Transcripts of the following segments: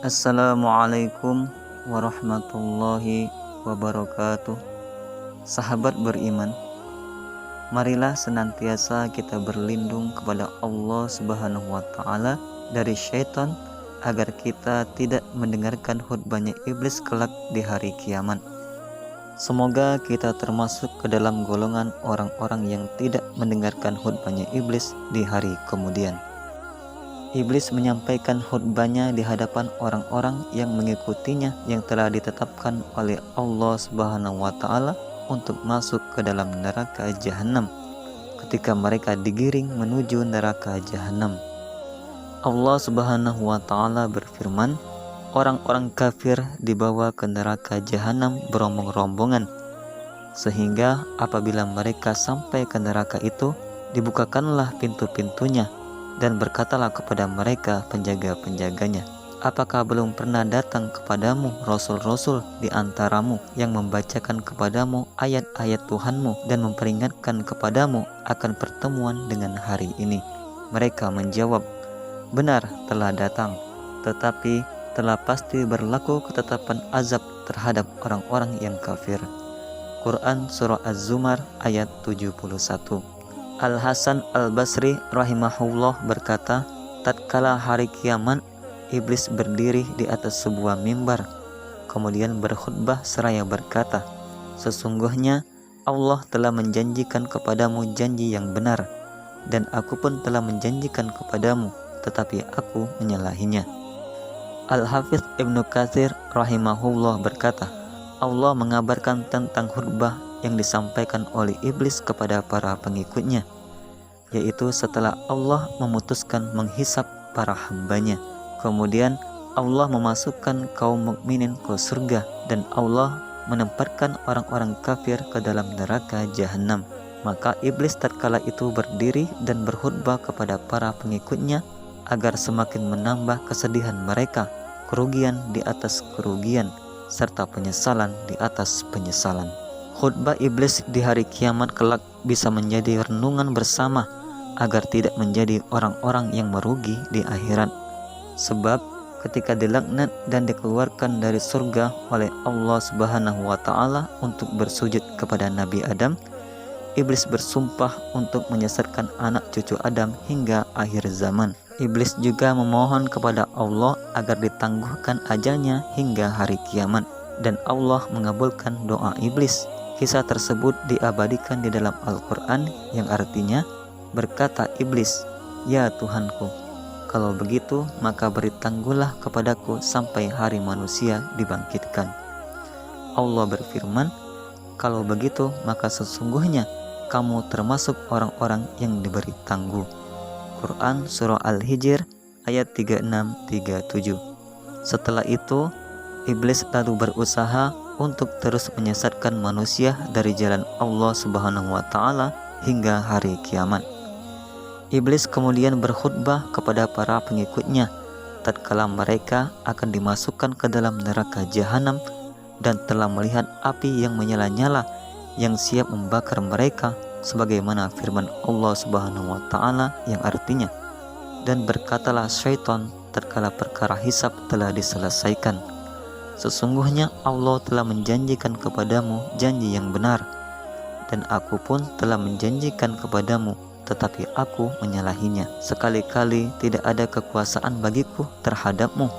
Assalamualaikum warahmatullahi wabarakatuh. Sahabat beriman, marilah senantiasa kita berlindung kepada Allah Subhanahu wa Ta'ala dari syaitan, agar kita tidak mendengarkan khutbahnya iblis kelak di hari kiamat. Semoga kita termasuk ke dalam golongan orang-orang yang tidak mendengarkan khutbahnya iblis di hari kemudian. Iblis menyampaikan khutbahnya di hadapan orang-orang yang mengikutinya yang telah ditetapkan oleh Allah Subhanahu wa Ta'ala untuk masuk ke dalam neraka jahanam ketika mereka digiring menuju neraka jahanam. Allah Subhanahu wa Ta'ala berfirman, orang-orang kafir dibawa ke neraka jahanam berombong-rombongan, sehingga apabila mereka sampai ke neraka itu, dibukakanlah pintu-pintunya, dan berkatalah kepada mereka penjaga-penjaganya, apakah belum pernah datang kepadamu rasul-rasul di antaramu yang membacakan kepadamu ayat-ayat Tuhanmu dan memperingatkan kepadamu akan pertemuan dengan hari ini? Mereka menjawab, benar, telah datang, tetapi telah pasti berlaku ketetapan azab terhadap orang-orang yang kafir. Quran Surah Az-Zumar ayat 71. Al-Hasan Al-Basri rahimahullah berkata, tatkala hari kiamat, iblis berdiri di atas sebuah mimbar, kemudian berkhutbah seraya berkata, sesungguhnya Allah telah menjanjikan kepadamu janji yang benar, dan aku pun telah menjanjikan kepadamu, tetapi aku menyalahinya. Al-Hafidz Ibnu Katsir rahimahullah berkata, Allah mengabarkan tentang khutbah yang disampaikan oleh iblis kepada para pengikutnya, yaitu setelah Allah memutuskan menghisap para hambanya, kemudian Allah memasukkan kaum mukminin ke surga, dan Allah menempatkan orang-orang kafir ke dalam neraka jahanam. Maka iblis tatkala itu berdiri dan berkhutbah kepada para pengikutnya agar semakin menambah kesedihan mereka, kerugian di atas kerugian, serta penyesalan di atas penyesalan. Khutbah iblis di hari kiamat kelak bisa menjadi renungan bersama agar tidak menjadi orang-orang yang merugi di akhirat. Sebab ketika dilaknat dan dikeluarkan dari surga oleh Allah Subhanahu wa Ta'ala untuk bersujud kepada Nabi Adam, iblis bersumpah untuk menyesatkan anak cucu Adam hingga akhir zaman. Iblis juga memohon kepada Allah agar ditangguhkan ajalnya hingga hari kiamat, dan Allah mengabulkan doa iblis. Kisah tersebut diabadikan di dalam Al-Quran, yang artinya, berkata iblis, ya Tuhanku, kalau begitu maka beri tangguhlah kepadaku sampai hari manusia dibangkitkan. Allah berfirman, kalau begitu maka sesungguhnya kamu termasuk orang-orang yang diberi tangguh. Quran Surah Al-Hijr ayat 36-37. Setelah itu, iblis lalu berusaha untuk terus menyesatkan manusia dari jalan Allah Subhanahu wa Ta'ala hingga hari kiamat. Iblis kemudian berkhutbah kepada para pengikutnya tatkala mereka akan dimasukkan ke dalam neraka jahanam dan telah melihat api yang menyala-nyala yang siap membakar mereka, sebagaimana firman Allah Subhanahu wa Ta'ala yang artinya, dan berkatalah syaitan tatkala perkara hisab telah diselesaikan, sesungguhnya Allah telah menjanjikan kepadamu janji yang benar, dan aku pun telah menjanjikan kepadamu, tetapi aku menyalahinya. Sekali-kali tidak ada kekuasaan bagiku terhadapmu,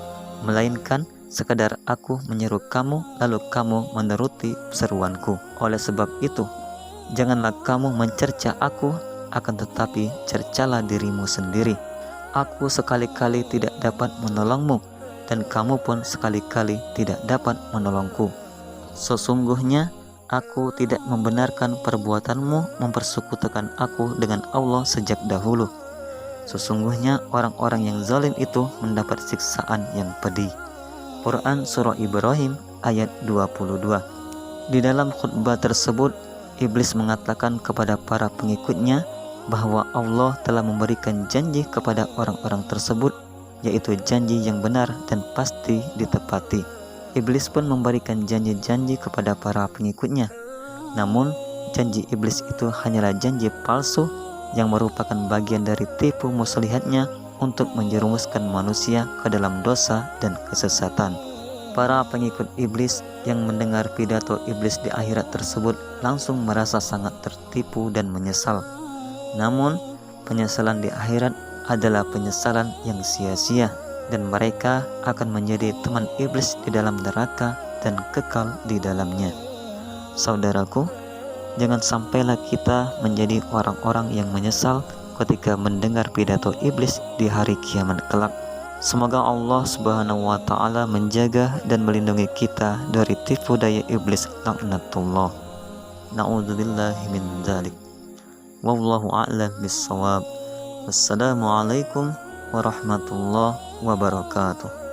melainkan sekadar aku menyeru kamu, lalu kamu menuruti seruanku. Oleh sebab itu, janganlah kamu mencerca aku, akan tetapi cercalah dirimu sendiri. Aku sekali-kali tidak dapat menolongmu, dan kamu pun sekali-kali tidak dapat menolongku. Sesungguhnya aku tidak membenarkan perbuatanmu mempersekutukan aku dengan Allah sejak dahulu. Sesungguhnya orang-orang yang zalim itu mendapat siksaan yang pedih. Quran Surah Ibrahim ayat 22. Di dalam khutbah tersebut, iblis mengatakan kepada para pengikutnya bahwa Allah telah memberikan janji kepada orang-orang tersebut, yaitu janji yang benar dan pasti ditepati. Iblis pun memberikan janji-janji kepada para pengikutnya. Namun, janji iblis itu hanyalah janji palsu yang merupakan bagian dari tipu muslihatnya untuk menjerumuskan manusia ke dalam dosa dan kesesatan. Para pengikut iblis yang mendengar pidato iblis di akhirat tersebut langsung merasa sangat tertipu dan menyesal. Namun, penyesalan di akhirat adalah penyesalan yang sia-sia, dan mereka akan menjadi teman iblis di dalam neraka dan kekal di dalamnya. Saudaraku, jangan sampailah kita menjadi orang-orang yang menyesal ketika mendengar pidato iblis di hari kiamat kelak. Semoga Allah Subhanahu wa taala menjaga dan melindungi kita dari tipu daya iblis laknatullah. Na'udzubillahi min dzalik. Wallahu a'lam bissawab. Wassalamualaikum warahmatullahi wabarakatuh.